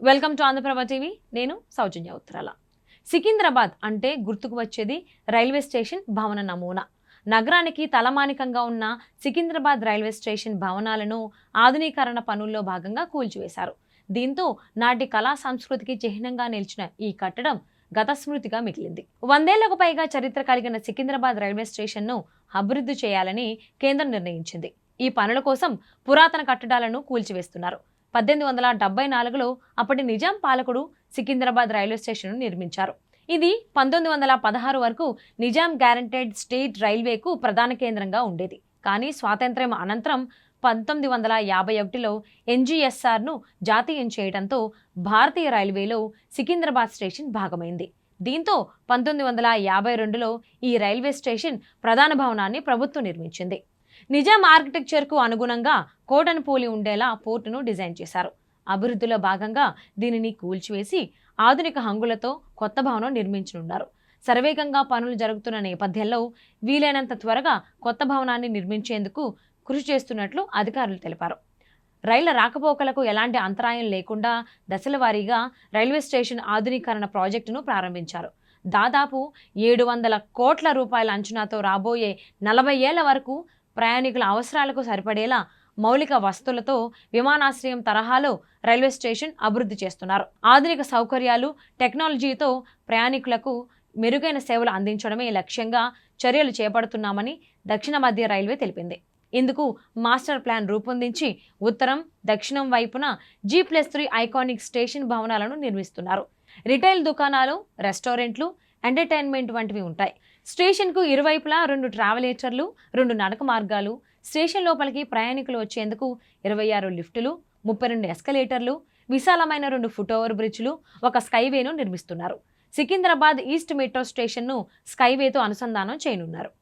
Welcome to Andhraprabha TV. నేను సౌజన్య ఉత్తరాల. సికింద్రాబాద్ అంటే గుర్తుకు వచ్చేది రైల్వే స్టేషన్ భవన నమూనా. నగరానికి తలమానికంగా ఉన్న సికింద్రాబాద్ రైల్వే స్టేషన్ భవనాలను ఆధునీకరణ పనుల్లో భాగంగా కూల్చివేశారు. దీంతో నాటి కళా సంస్కృతికి చిహ్నంగా నిలిచిన ఈ కట్టడం గత స్మృతిగా మిగిలింది. 100 ఏళ్లకు పైగా చరిత్ర కలిగిన సికింద్రాబాద్ రైల్వే స్టేషన్ను అభివృద్ధి చేయాలని కేంద్రం నిర్ణయించింది. ఈ పనుల కోసం పురాతన కట్టడాలను కూల్చివేస్తున్నారు. 1874లో అప్పటి నిజాం పాలకుడు సికింద్రాబాద్ రైల్వే స్టేషన్ను నిర్మించారు. ఇది 1916 వరకు నిజాం గ్యారంటెడ్ స్టేట్ రైల్వేకు ప్రధాన కేంద్రంగా ఉండేది. కానీ స్వాతంత్ర్యం అనంతరం 1951లో ఎన్జీఎస్ఆర్ను జాతీయం చేయడంతో భారతీయ రైల్వేలో సికింద్రాబాద్ స్టేషన్ భాగమైంది. దీంతో 1952లో ఈ రైల్వే స్టేషన్ ప్రధాన భవనాన్ని ప్రభుత్వం నిర్మించింది. నిజాం ఆర్కిటెక్చర్కు అనుగుణంగా కోటను పోలి ఉండేలా పోర్టును డిజైన్ చేశారు. అభివృద్ధిలో భాగంగా దీనిని కూల్చివేసి ఆధునిక హంగులతో కొత్త భవనం నిర్మించనున్నారు. శరవేగంగా పనులు జరుగుతున్న నేపథ్యంలో వీలైనంత త్వరగా కొత్త భవనాన్ని నిర్మించేందుకు కృషి చేస్తున్నట్లు అధికారులు తెలిపారు. రైళ్ల రాకపోకలకు ఎలాంటి అంతరాయం లేకుండా దశల వారీగా రైల్వే స్టేషన్ ఆధునీకరణ ప్రాజెక్టును ప్రారంభించారు. దాదాపు 700 కోట్ల రూపాయల అంచనాతో రాబోయే 40 ఏళ్ల వరకు ప్రయాణికుల అవసరాలకు సరిపడేలా మౌలిక వస్తువులతో విమానాశ్రయం తరహాలో రైల్వే స్టేషన్ అభివృద్ధి చేస్తున్నారు. ఆధునిక సౌకర్యాలు, టెక్నాలజీతో ప్రయాణికులకు మెరుగైన సేవలు అందించడమే లక్ష్యంగా చర్యలు చేపడుతున్నామని దక్షిణ మధ్య రైల్వే తెలిపింది. ఇందుకు మాస్టర్ ప్లాన్ రూపొందించి ఉత్తరం, దక్షిణం వైపున G+3 ఐకానిక్ స్టేషన్ భవనాలను నిర్మిస్తున్నారు. రిటైల్ దుకాణాలు, రెస్టారెంట్లు, ఎంటర్టైన్మెంట్ వంటివి ఉంటాయి. స్టేషన్కు ఇరువైపులా 2 ట్రావెలేటర్లు, 2 నడక మార్గాలు, స్టేషన్ లోపలికి ప్రయాణికులు వచ్చేందుకు 26 లిఫ్టులు, 32 ఎస్కలేటర్లు, విశాలమైన 2 ఫుట్ఓవర్ బ్రిడ్జ్లు, 1 స్కైవేను నిర్మిస్తున్నారు. సికింద్రాబాద్ ఈస్ట్ మెట్రో స్టేషన్ను స్కైవేతో అనుసంధానం చేయనున్నారు.